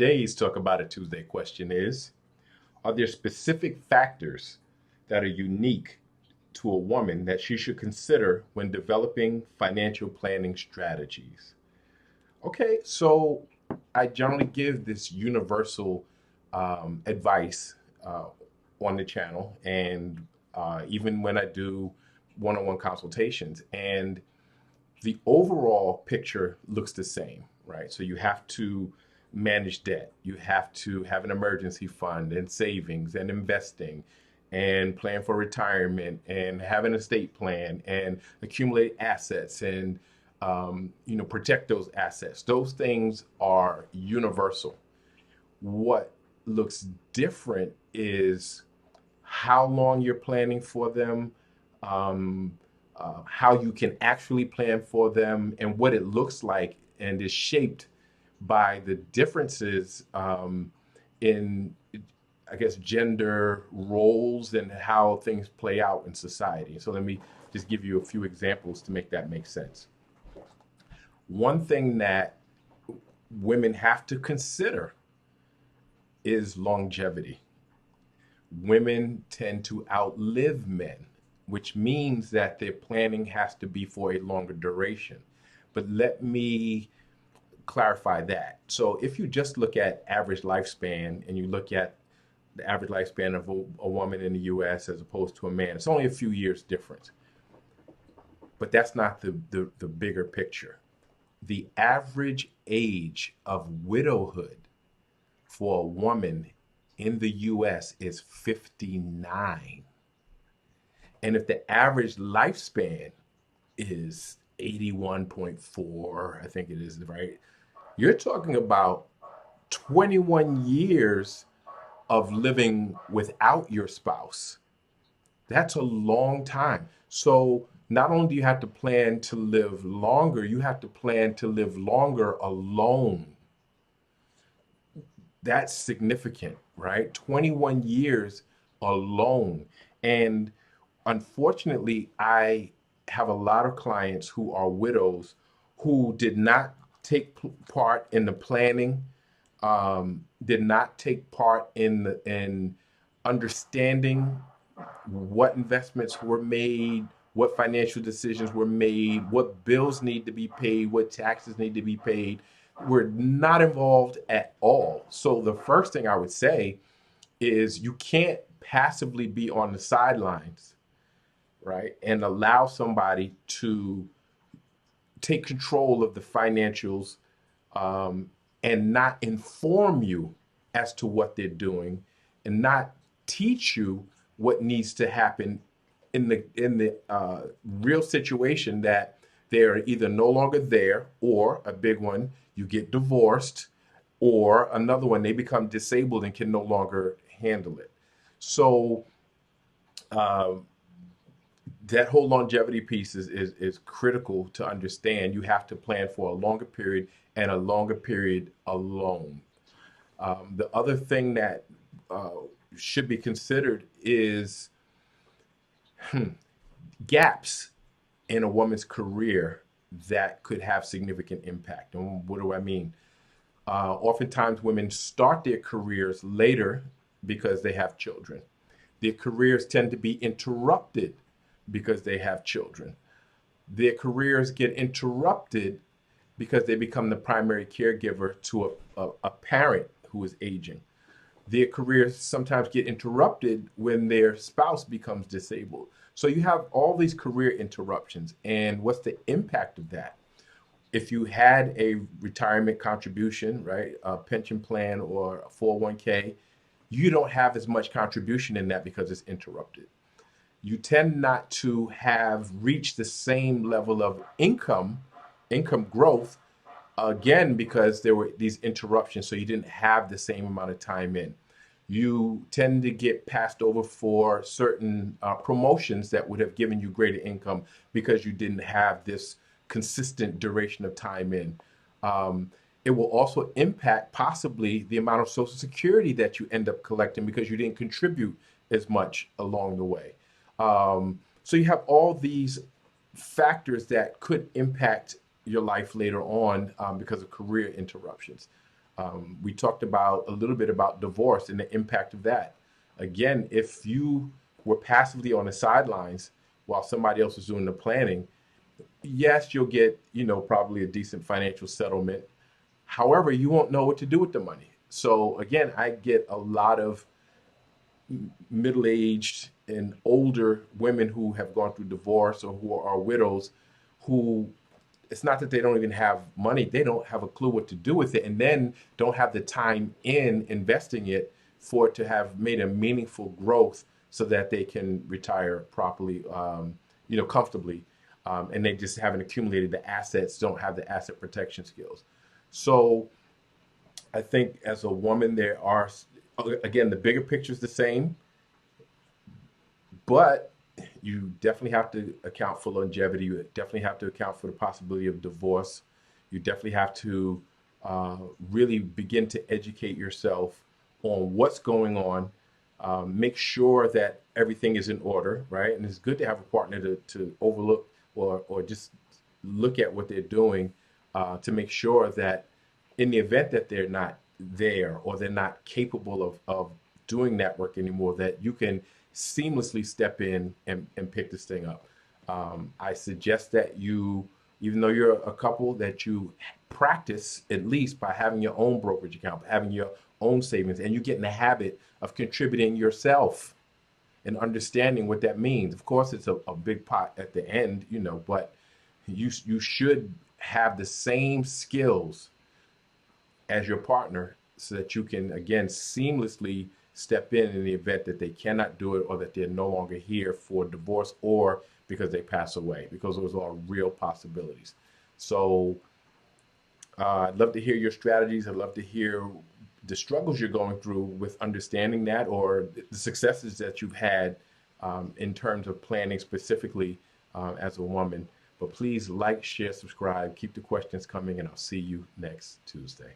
Today's Talk About It Tuesday question is: are there specific factors that are unique to a woman that she should consider when developing financial planning strategies? Okay, so I generally give this universal advice uh, on the channel, and even when I do one on one consultations. And the overall picture looks the same, right? So you have to manage debt. You have to have an emergency fund and savings and investing and plan for retirement and have an estate plan and accumulate assets and protect those assets. Those things are universal. What looks different is how long you're planning for them, um, how you can actually plan for them, and what it looks like and is shaped by the differences in, I guess, gender roles and how things play out in society. So let me just give you a few examples to make that make sense. One thing that women have to consider is longevity. Women tend to outlive men, which means that their planning has to be for a longer duration. But let me clarify that. So if you just look at average lifespan and you look at the average lifespan of a woman in the US as opposed to a man, it's only a few years difference. But that's not the bigger picture. The average age of widowhood for a woman in the US is 59. And if the average lifespan is 81.4, I think it is, right? You're talking about 21 years of living without your spouse. That's a long time. So not only do you have to plan to live longer, you have to plan to live longer alone. That's significant, right? 21 years alone. And unfortunately, I have a lot of clients who are widows who did not take part in the planning, did not take part in understanding what investments were made, what financial decisions were made, what bills need to be paid, what taxes need to be paid. Were not involved at all. So the first thing I would say is you can't passively be on the sidelines, right, and allow somebody to take control of the financials and not inform you as to what they're doing and not teach you what needs to happen in the real situation that they're either no longer there, or a big one, you get divorced, or another one, they become disabled and can no longer handle it. So um, that whole longevity piece is critical to understand. You have to plan for a longer period and a longer period alone. The other thing that uh, should be considered is gaps in a woman's career that could have significant impact. And what do I mean? Oftentimes, women start their careers later because they have children. Their careers tend to be interrupted because they have children. Their careers get interrupted because they become the primary caregiver to a parent who is aging. Their careers sometimes get interrupted when their spouse becomes disabled. So you have all these career interruptions. And what's the impact of that? If you had a retirement contribution, right, a pension plan or a 401k, you don't have as much contribution in that because it's interrupted. You tend not to have reached the same level of income growth, again, because there were these interruptions. So you didn't have the same amount of time in. You tend to get passed over for certain promotions that would have given you greater income because you didn't have this consistent duration of time in. Um, it will also impact possibly the amount of Social Security that you end up collecting because you didn't contribute as much along the way. So you have all these factors that could impact your life later on because of career interruptions. We talked about a little bit about divorce and the impact of that. Again, if you were passively on the sidelines while somebody else was doing the planning, yes, you'll get, probably a decent financial settlement. However, you won't know what to do with the money. So again, I get a lot of middle-aged and older women who have gone through divorce or who are widows who it's not that they don't even have money, they don't have a clue what to do with it, and then don't have the time in investing it for it to have made a meaningful growth so that they can retire properly, comfortably. And they just haven't accumulated the assets, don't have the asset protection skills. So I think as a woman, there are, again, the bigger picture is the same, but you definitely have to account for longevity. You definitely have to account for the possibility of divorce. You definitely have to really begin to educate yourself on what's going on. Make sure that everything is in order, right? And it's good to have a partner to overlook or just look at what they're doing to make sure that in the event that they're not there or they're not capable of doing that work anymore, that you can seamlessly step in and pick this thing up. I suggest that you, even though you're a couple, that you practice at least by having your own brokerage account, having your own savings, and you get in the habit of contributing yourself and understanding what that means. Of course, it's a big pot at the end, but you should have the same skills as your partner so that you can, again, seamlessly step in the event that they cannot do it or that they're no longer here for divorce or because they pass away, because those are real possibilities. So I'd love to hear your strategies. I'd love to hear the struggles you're going through with understanding that or the successes that you've had in terms of planning specifically as a woman. But please like, share, subscribe, keep the questions coming, and I'll see you next Tuesday.